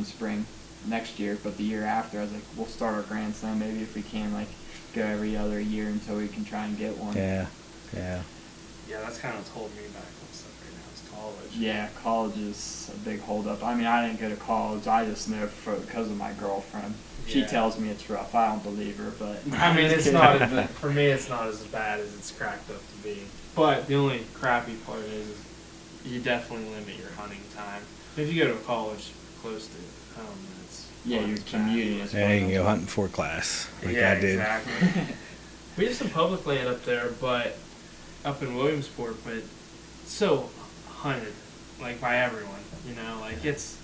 [SPEAKER 3] spring, next year, but the year after, I was like, we'll start our Grand Slam maybe if we can, like, go every other year until we can try and get one.
[SPEAKER 2] Yeah.
[SPEAKER 1] Yeah, that's kind of what's holding me back on stuff right now is college.
[SPEAKER 3] Yeah, college is a big holdup. I mean, I didn't go to college. I just know because of my girlfriend. She tells me it's rough. I don't believe her, but
[SPEAKER 1] I mean, it's not for me. It's not as bad as it's cracked up to be. But the only crappy part is you definitely limit your hunting time. If you go to college close to home, it's
[SPEAKER 3] you're commuting.
[SPEAKER 2] Yeah, you can go hunting for class like I did.
[SPEAKER 1] Exactly. We have some public land up there, but up in Williamsport, but it's so hunted, like by everyone. You know, like it's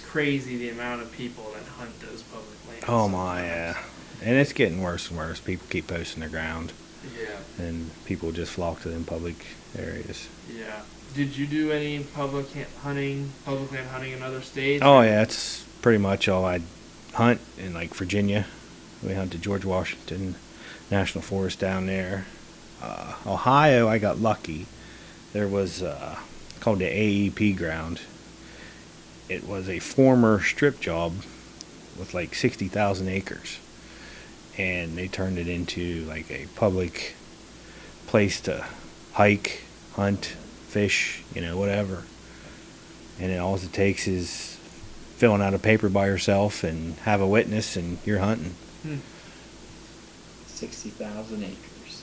[SPEAKER 1] crazy the amount of people that hunt those public lands.
[SPEAKER 2] Oh my, yeah. And it's getting worse and worse. People keep posting their ground.
[SPEAKER 1] Yeah.
[SPEAKER 2] And people just flock to them public areas.
[SPEAKER 1] Yeah. Did you do any public land hunting in other states?
[SPEAKER 2] Oh yeah, it's pretty much all I hunt in like Virginia. We hunted George Washington National Forest down there. Ohio, I got lucky. There was called the AEP ground. It was a former strip job with like 60,000 acres. And they turned it into like a public place to hike, hunt, fish, whatever. And then all it takes is filling out a paper by yourself and have a witness and you're hunting.
[SPEAKER 3] 60,000 acres.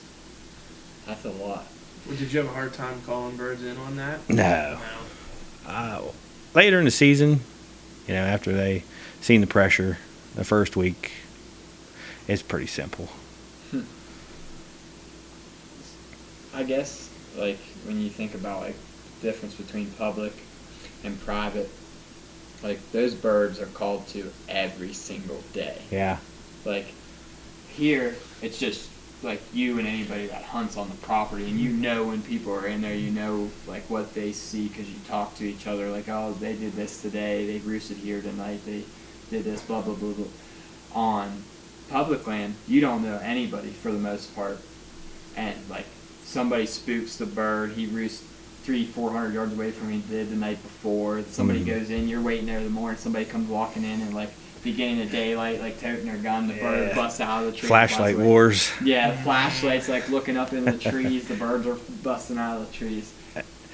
[SPEAKER 3] That's a lot.
[SPEAKER 1] Well, did you have a hard time calling birds in on that?
[SPEAKER 2] No. Later in the season, after they seen the pressure the first week, it's pretty simple.
[SPEAKER 3] I guess, like, when you think about, like, the difference between public and private, like, those birds are called to every single day.
[SPEAKER 2] Yeah.
[SPEAKER 3] Like, here, it's just, like, you and anybody that hunts on the property, and when people are in there, like, what they see because you talk to each other, like, oh, they did this today, they roosted here tonight, they did this, blah, blah, blah, blah. On public land, you don't know anybody for the most part, and like somebody spooks the bird, he roosts 300-400 yards away from him, he did the night before. Somebody goes in, you're waiting there in the morning, somebody comes walking in and like beginning of daylight, like toting their gun, the bird busts out of the tree.
[SPEAKER 2] Flashlight wars.
[SPEAKER 3] Yeah, flashlights like looking up into the trees, the birds are busting out of the trees.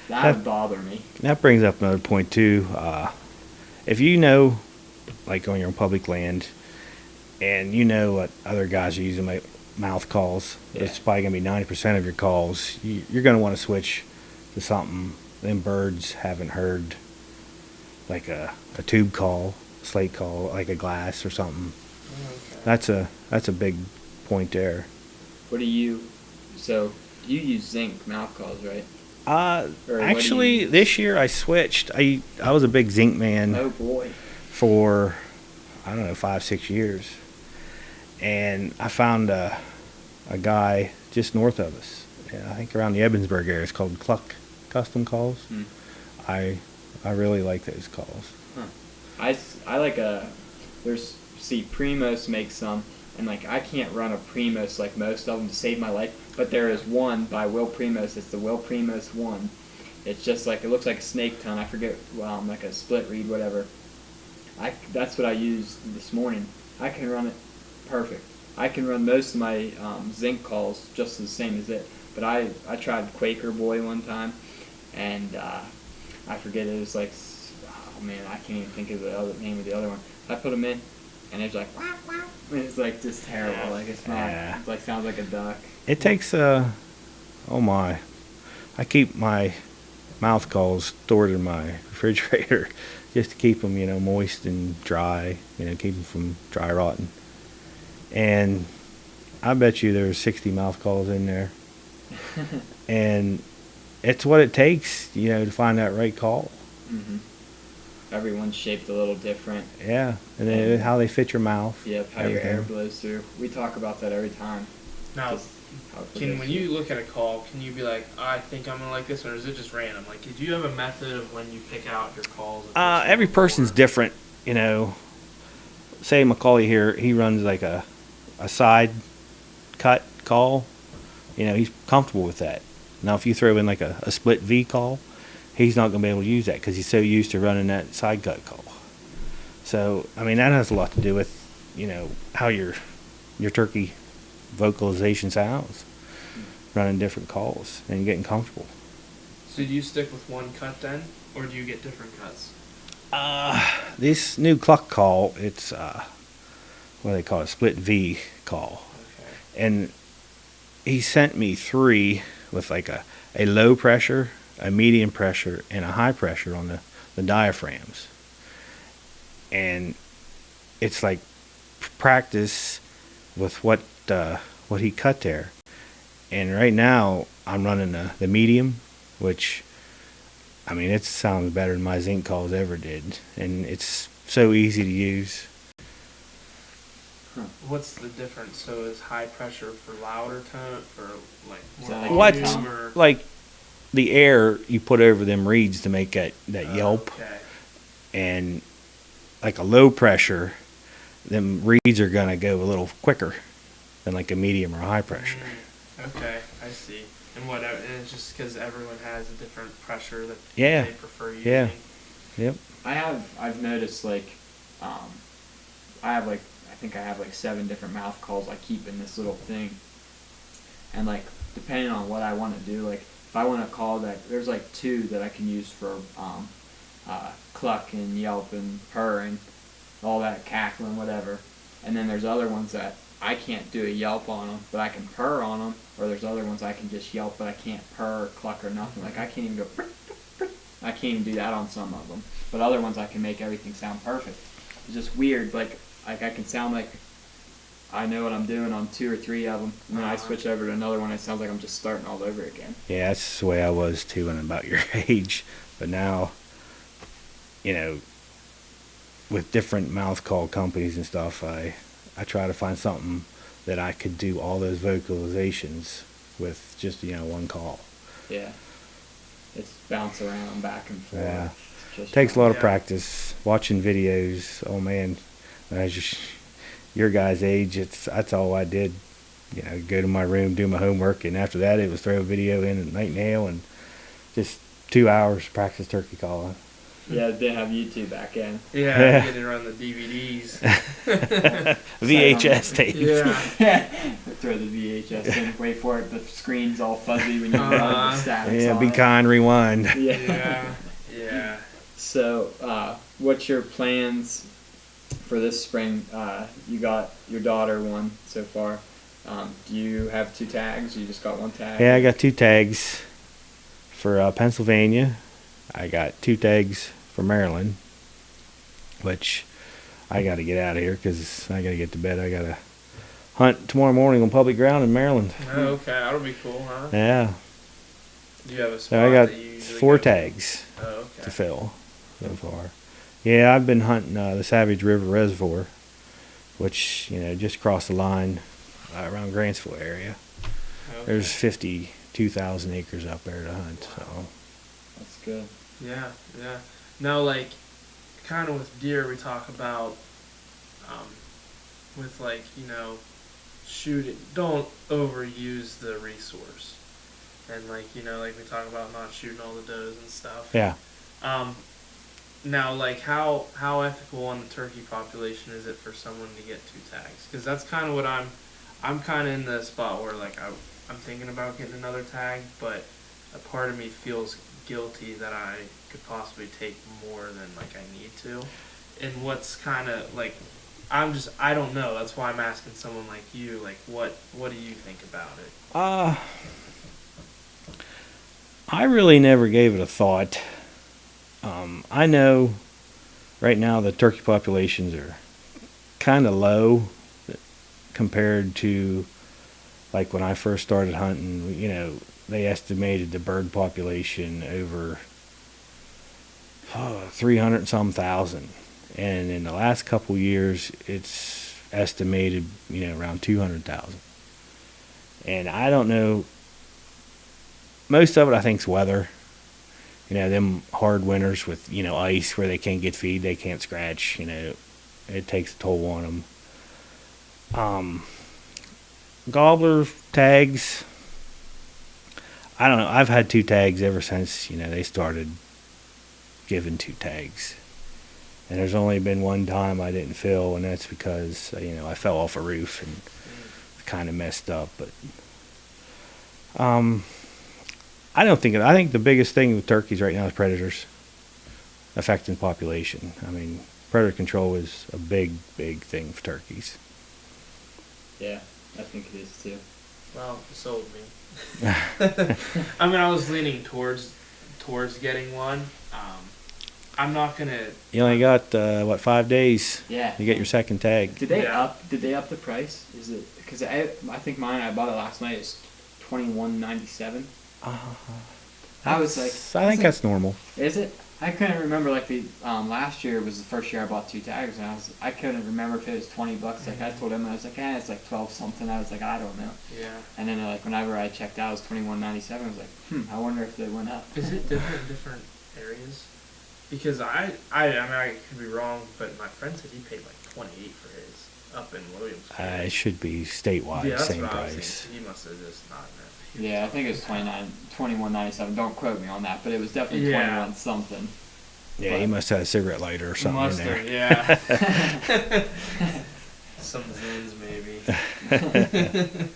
[SPEAKER 3] That would bother me.
[SPEAKER 2] That brings up another point too. If you know, like on your public land, and what other guys are using mouth calls, it's probably going to be 90% of your calls. You're going to want to switch to something them birds haven't heard, like a tube call, slate call, like a glass or something. Okay. That's a big point there.
[SPEAKER 3] So you use zinc mouth calls, right?
[SPEAKER 2] Actually, this year I switched. I was a big zinc man.
[SPEAKER 3] Oh boy.
[SPEAKER 2] For, I don't know, 5-6 years. And I found a guy just north of us. I think around the Evansburg area. It's called Cluck Custom Calls. I really like those calls.
[SPEAKER 3] I like Primos makes some, and like I can't run a Primos like most of them to save my life, but there is one by Will Primos. It's the Will Primos 1. It's just like, it looks like a snake tongue. I forget, like a split reed, whatever. That's what I used this morning. I can run it perfect. I can run most of my zinc calls just the same as it. But I tried Quaker Boy one time, and I forget, it was like, oh man, I can't even think of the name of the other one. I put them in, and it's like, wah, wah, and it's like just terrible. Like it's not.
[SPEAKER 2] Yeah.
[SPEAKER 3] It's like sounds like a duck.
[SPEAKER 2] It takes oh my, I keep my mouth calls stored in my refrigerator just to keep them, moist and dry, keep them from dry rotting. And I bet you there's 60 mouth calls in there. And it's what it takes, to find that right call.
[SPEAKER 3] everyone's shaped a little different.
[SPEAKER 2] Yeah, and then how they fit your mouth.
[SPEAKER 3] Yep, how your air
[SPEAKER 2] everything.
[SPEAKER 3] blows through. We talk about that every time.
[SPEAKER 1] Now,
[SPEAKER 3] Just how it
[SPEAKER 1] when
[SPEAKER 3] goes
[SPEAKER 1] you look at a call, can you be like, I think I'm gonna like this, or is it just random? Like, did you have a method of when you pick out your calls?
[SPEAKER 2] Every person's different, you know. Say McCauley here, he runs like a side cut call. You know, he's comfortable with that. Now, if you throw in like a split V call, he's not going to be able to use that because he's so used to running that side cut call. So, I mean, that has a lot to do with, you know, how your turkey vocalization sounds, running different calls and getting comfortable.
[SPEAKER 1] So do you stick with one cut then, or do you get different cuts?
[SPEAKER 2] This new cluck call, it's what do they call it, split V call.
[SPEAKER 1] Okay.
[SPEAKER 2] And he sent me 3 with like a low pressure, a medium pressure, and a high pressure on the diaphragms. And it's like practice with what he cut there. And right now I'm running the medium, which, I mean, it sounds better than my zinc calls ever did. And it's so easy to use.
[SPEAKER 1] What's the difference? So is high pressure for louder tone, for like more
[SPEAKER 3] So, like,
[SPEAKER 1] volume, or
[SPEAKER 2] Like the air you put over them reeds to make that yelp.
[SPEAKER 1] Okay.
[SPEAKER 2] And like a low pressure, them reeds are gonna go a little quicker than like a medium or a high pressure.
[SPEAKER 1] Okay, I see. And whatever, and it's just because everyone has a different pressure that
[SPEAKER 2] Yeah.
[SPEAKER 1] they prefer using.
[SPEAKER 2] Yeah. Yep.
[SPEAKER 3] I've noticed like, I think I have like 7 different mouth calls I keep in this little thing. And like, depending on what I want to do, like if I want to call that, there's like 2 that I can use for cluck and yelp and purr and all that cackling, whatever. And then there's other ones that I can't do a yelp on them, but I can purr on them. Or there's other ones I can just yelp, but I can't purr or cluck or nothing. Like I can't even go, I can't even do that on some of them. But other ones I can make everything sound perfect. It's just weird. Like I can sound like I know what I'm doing on 2 or 3 of them, and then I switch over to another one. It sounds like I'm just starting all over again.
[SPEAKER 2] Yeah, that's the way I was too when about your age. But now, you know, with different mouth call companies and stuff, I try to find something that I could do all those vocalizations with just, you know, one call.
[SPEAKER 3] Yeah, it's bounce around back and forth.
[SPEAKER 2] Yeah.
[SPEAKER 3] It's just
[SPEAKER 2] Takes a lot of
[SPEAKER 1] Yeah.
[SPEAKER 2] practice, watching videos. Oh man, when I was just your guys' age, that's all I did. You know, go to my room, do my homework, and after that it was throw a video in at night nail and just 2 hours practice turkey calling.
[SPEAKER 3] Yeah, they have YouTube back in.
[SPEAKER 1] Yeah,
[SPEAKER 2] Yeah.
[SPEAKER 1] you can run the DVDs.
[SPEAKER 2] VHS tape.
[SPEAKER 1] Yeah.
[SPEAKER 3] Throw the VHS in, wait for it. The screen's all fuzzy when you run the statics
[SPEAKER 2] Yeah,
[SPEAKER 3] on
[SPEAKER 2] be
[SPEAKER 3] it.
[SPEAKER 2] kind, rewind.
[SPEAKER 3] Yeah.
[SPEAKER 1] Yeah. Yeah.
[SPEAKER 3] So, what's your plans for this spring? You got your daughter one so far. Do you have 2 tags? Or you just got 1 tag?
[SPEAKER 2] Yeah, I got 2 tags for Pennsylvania. I got 2 tags for Maryland, which I got to get out of here because I got to get to bed. I got to hunt tomorrow morning on public ground in Maryland.
[SPEAKER 1] Oh, okay, that'll be cool, huh?
[SPEAKER 2] Yeah,
[SPEAKER 1] Do you have a spot
[SPEAKER 2] so I got
[SPEAKER 1] that you usually
[SPEAKER 2] 4
[SPEAKER 1] go to?
[SPEAKER 2] tags
[SPEAKER 1] Oh,
[SPEAKER 2] to
[SPEAKER 1] okay.
[SPEAKER 2] fill so far. Yeah, I've been hunting the Savage River Reservoir, which, you know, just across the line around Grantsville area.
[SPEAKER 1] Okay.
[SPEAKER 2] There's 52,000 acres out there to hunt. So
[SPEAKER 3] That's good.
[SPEAKER 1] Yeah, yeah. Now, like, kind of with deer, we talk about, with like, you know, shooting. Don't overuse the resource, and like, you know, like we talk about not shooting all the does and stuff.
[SPEAKER 2] yeah.
[SPEAKER 1] Now, like, how ethical on the turkey population is it for someone to get 2 tags? Because that's kind of what I'm kind of in the spot where like I'm thinking about getting another tag, but a part of me feels guilty that I could possibly take more than like I need to. And what's kind of like, I don't know. That's why I'm asking someone like you, like, what do you think about it?
[SPEAKER 2] I really never gave it a thought. I know right now the turkey populations are kind of low compared to like when I first started hunting. You know, they estimated the bird population over 300 and some thousand. And in the last couple years, it's estimated, around 200,000. And I don't know. Most of it, I think, is weather. Them hard winters with, ice where they can't get feed, they can't scratch, it takes a toll on them. Gobbler tags, I don't know. I've had 2 tags ever since, they started giving 2 tags. And there's only been one time I didn't fill, and that's because, I fell off a roof and kind of messed up. But I think the biggest thing with turkeys right now is predators affecting population. I mean, predator control is a big, big thing for turkeys.
[SPEAKER 3] Yeah, I think it is too.
[SPEAKER 1] Well, you sold me. I mean, I was leaning towards getting one. I'm not gonna.
[SPEAKER 2] You only got 5 days?
[SPEAKER 3] Yeah.
[SPEAKER 2] You get your second tag.
[SPEAKER 3] Did they up the price? Is it because I think mine, I bought it last night, is $21.97. I was like,
[SPEAKER 2] I think that's normal.
[SPEAKER 3] Is it? I couldn't remember, like, the last year was the first year I bought 2 tags, and I couldn't remember if it was $20. Like, I told him, I was like, it's like 12 something. I was like, I don't know.
[SPEAKER 1] Yeah.
[SPEAKER 3] And then like whenever I checked out, it was $21.97. I was like, I wonder if they went up.
[SPEAKER 1] Is it different in different areas? Because I mean, I could be wrong, but my friend said he paid like 28 for his up in Williamsburg.
[SPEAKER 2] It should be statewide,
[SPEAKER 1] yeah, that's
[SPEAKER 2] same
[SPEAKER 1] what
[SPEAKER 2] price.
[SPEAKER 1] I was thinking. He must have just not known.
[SPEAKER 3] Yeah, I think it was $21.97. Don't quote me on that, but it was definitely 21 something.
[SPEAKER 2] Yeah,
[SPEAKER 3] But
[SPEAKER 2] he must have a cigarette lighter or something in there.
[SPEAKER 1] Yeah. Some Zins maybe.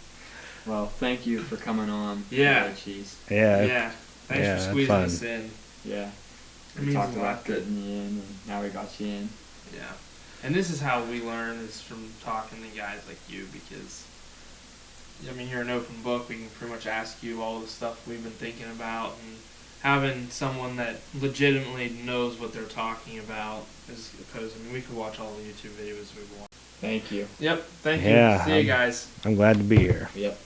[SPEAKER 3] Well, thank you for coming on.
[SPEAKER 1] Yeah.
[SPEAKER 3] Cheese.
[SPEAKER 2] Yeah.
[SPEAKER 1] Yeah. Thanks for squeezing us in.
[SPEAKER 3] Yeah.
[SPEAKER 1] It
[SPEAKER 3] We
[SPEAKER 1] means
[SPEAKER 3] talked
[SPEAKER 1] a lot.
[SPEAKER 3] about getting you in, and now we got you in.
[SPEAKER 1] Yeah. And this is how we learn, is from talking to guys like you, because, I mean, you're an open book. We can pretty much ask you all the stuff we've been thinking about, and having someone that legitimately knows what they're talking about as opposed, I mean, we could watch all the YouTube videos we want.
[SPEAKER 3] Thank you.
[SPEAKER 1] Yep. Thank you.
[SPEAKER 2] Yeah,
[SPEAKER 1] See you guys.
[SPEAKER 2] I'm glad to be here.
[SPEAKER 3] Yep.